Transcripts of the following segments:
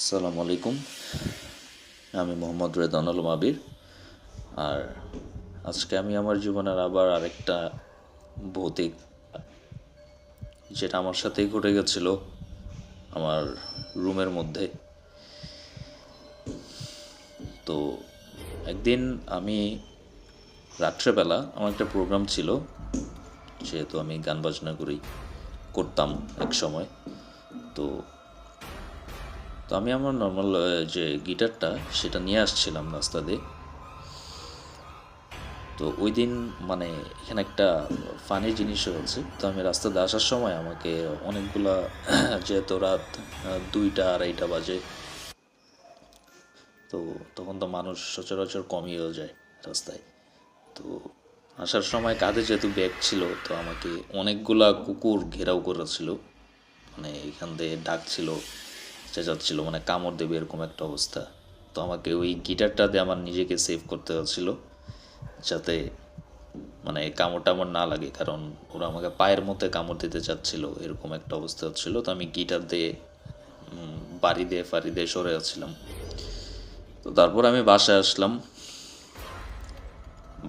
আসসালামু আলাইকুম। আমি মোহাম্মদ রেদওয়ানুল আবির। আর আজকে আমি আমার জীবনের আবার আরেকটা ভৌতিক, যেটা আমার সাথেই ঘটে গেছিল আমার রুমের মধ্যে। তো একদিন আমি রাত্রেবেলা আমার একটা প্রোগ্রাম ছিল, যেহেতু আমি গান বাজনা করতাম এক সময়। তো তো আমি আমার নর্মাল যে গিটারটা সেটা নিয়ে আসছিলাম রাস্তা দিয়ে। তো ওই দিন মানে এখানে একটা ফানি জিনিস হয়েছে। তো আমি রাস্তা দিয়ে আসার সময় আমাকে অনেকগুলা যেহেতু রাত 2টা 2:30 বাজে, তো তখন তো মানুষ সচরাচর কমিয়েও যায় রাস্তায়। তো আসার সময় কাঁধে যেহেতু ব্যাগ ছিল, তো আমাকে অনেকগুলা কুকুর ঘেরাও করেছিল, মানে এখান দিয়ে ডাকছিল, চেঁচাচ্ছিল, মানে কামড় দেবে এরকম একটা অবস্থা। তো আমাকে ওই গিটারটা দিয়ে আমার নিজেকে সেভ করতে হচ্ছিল, যাতে মানে কামড় টামড় না লাগে, কারণ ওরা আমাকে পায়ের মধ্যে কামড় দিতে চাচ্ছিল, এরকম একটা অবস্থা হচ্ছিল। তো আমি গিটার দিয়ে ফাড়ি দিয়ে সরে যাচ্ছিলাম। তো তারপর আমি বাসায় আসলাম।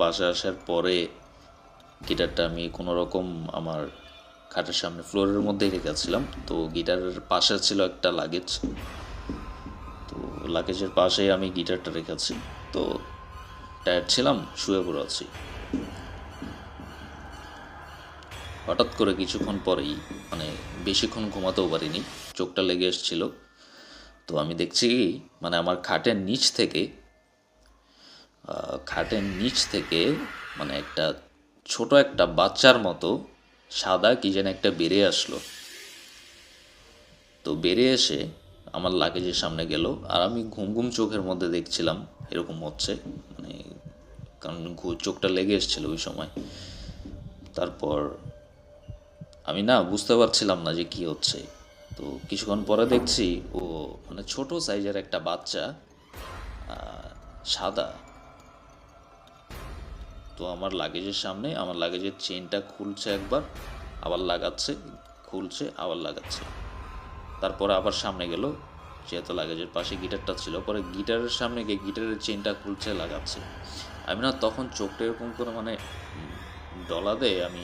বাসায় আসার পরে গিটারটা আমি কোনো রকম আমার খাটের সামনে ফ্লোরের মধ্যেই রেখেছিলাম। তো গিটারের পাশে ছিল একটা লাগেজ, তো লাগেজের পাশেই আমি গিটারটা রেখেছি। তো টায়ার্ড ছিলাম, শুয়ে পড়ে আছি। হঠাৎ করে কিছুক্ষণ পরেই, মানে বেশিক্ষণ ঘুমাতেও পারিনি, চোখটা লেগে এসেছিল। তো আমি দেখছি কি, মানে আমার খাটের নিচ থেকে মানে একটা ছোট একটা বাচ্চার মতো সাদা কি যেন একটা বেরিয়ে আসলো। তো বেরিয়ে এসে আমার লাগেজের সামনে গেল, আর আমি ঘুম ঘুম চোখের মধ্যে দেখছিলাম এরকম হচ্ছে, মানে কারণ চোখটা লেগে এসেছিল ওই সময়। তারপর আমি না বুঝতে পারছিলাম না যে কি হচ্ছে। তো কিছুক্ষণ পরে দেখছি ও মানে ছোট সাইজের একটা বাচ্চা, সাদা। তো আমার লাগেজের সামনে আমার লাগেজের চেনটা খুলছে একবার, আবার লাগাচ্ছে, খুলছে আবার লাগাচ্ছে। তারপরে আবার সামনে গেল, যেহেতু লাগেজের পাশে গিটারটা ছিল, পরে গিটারের সামনে গিয়ে গিটারের চেনটা খুলছে লাগাচ্ছে। আমি না তখন চোখটা এরকম করে মানে ডলা দেয়, আমি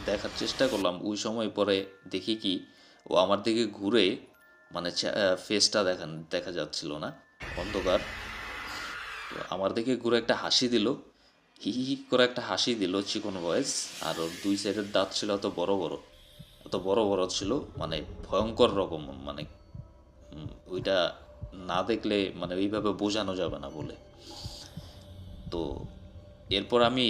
দেখার চেষ্টা করলাম। ওই সময় পরে দেখি কি, ও আমার দিকে ঘুরে, মানে ফেসটা দেখা যাচ্ছিল না, অন্ধকার। তো আমার দিকে ঘুরে একটা হাসি দিল, হি হি হি করে একটা হাসি দিল, চিকন ভয়েস। আর ওর দুই সাইডের দাঁত ছিল এত বড় বড় ছিল, মানে ভয়ঙ্কর রকম, মানে ওইটা না দেখলে মানে ওইভাবে বোঝানো যাবে না বলে। তো এরপর আমি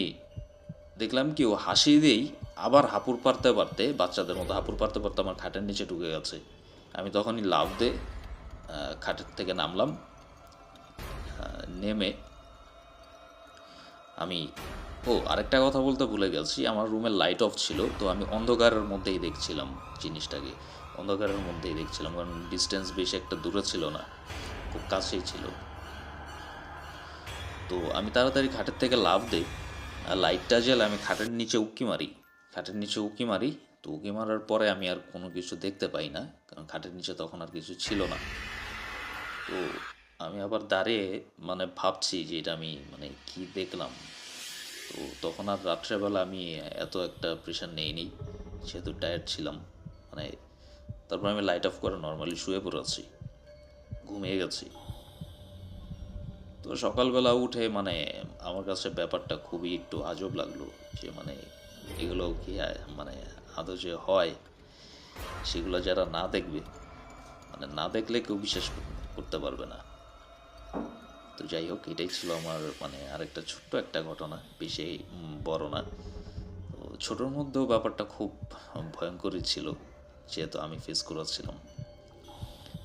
দেখলাম কি, ও হাসি দিয়েই আবার হাঁপুর পারতে পারতে, বাচ্চাদের মতো হাঁপুর পারতে পারতে আমার খাটের নিচে ঢুকে গেছে। আমি তখনই লাফ দিয়ে খাটের থেকে নামলাম। নেমে আমি, আরেকটা কথা বলতে ভুলে গেছি, আমার রুমের লাইট অফ ছিল। তো আমি অন্ধকারের মধ্যেই দেখছিলাম জিনিসটাকে, অন্ধকারের মধ্যেই দেখছিলাম, কারণ ডিস্টেন্স বেশি একটা দূরে ছিল না, খুব কাছেই ছিল। তো আমি তাড়াতাড়ি খাটের থেকে লাফ দিই, আর লাইটটা জ্বালে আমি খাটের নিচে উঁকি মারি। তো উঁকি মারার পরে আমি আর কোনো কিছু দেখতে পাই না, কারণ খাটের নিচে তখন আর কিছু ছিল না। তো আমি আবার দাঁড়িয়ে মানে ভাবছি যে এটা আমি মানে কি দেখলাম। তো তখন আর রাত্রেবেলা আমি এত একটা প্রেশার নেইনি, যেহেতু টায়ার্ড ছিলাম, মানে তারপর আমি লাইট অফ করে নর্মালি শুয়ে পড়েছি, ঘুমিয়ে গেছি। তো সকালবেলা উঠে মানে আমার কাছে ব্যাপারটা খুবই একটু আজব লাগলো, যে মানে এগুলো কি মানে আদৌ যে হয়, সেগুলো যারা না দেখবে, মানে না দেখলে কেউ বিশ্বাস করতে পারবে না। তো যাই হোক, এটাই ছিল আমার মানে আরেকটা ছোট্ট একটা ঘটনা, বেশি বড় না। তো ছোটোর মধ্যেও ব্যাপারটা খুব ভয়ঙ্করই ছিল, যেহেতু আমি ফেস করেছিলাম।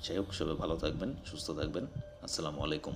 যাই হোক, সবাই ভালো থাকবেন, সুস্থ থাকবেন। আসসালামু আলাইকুম।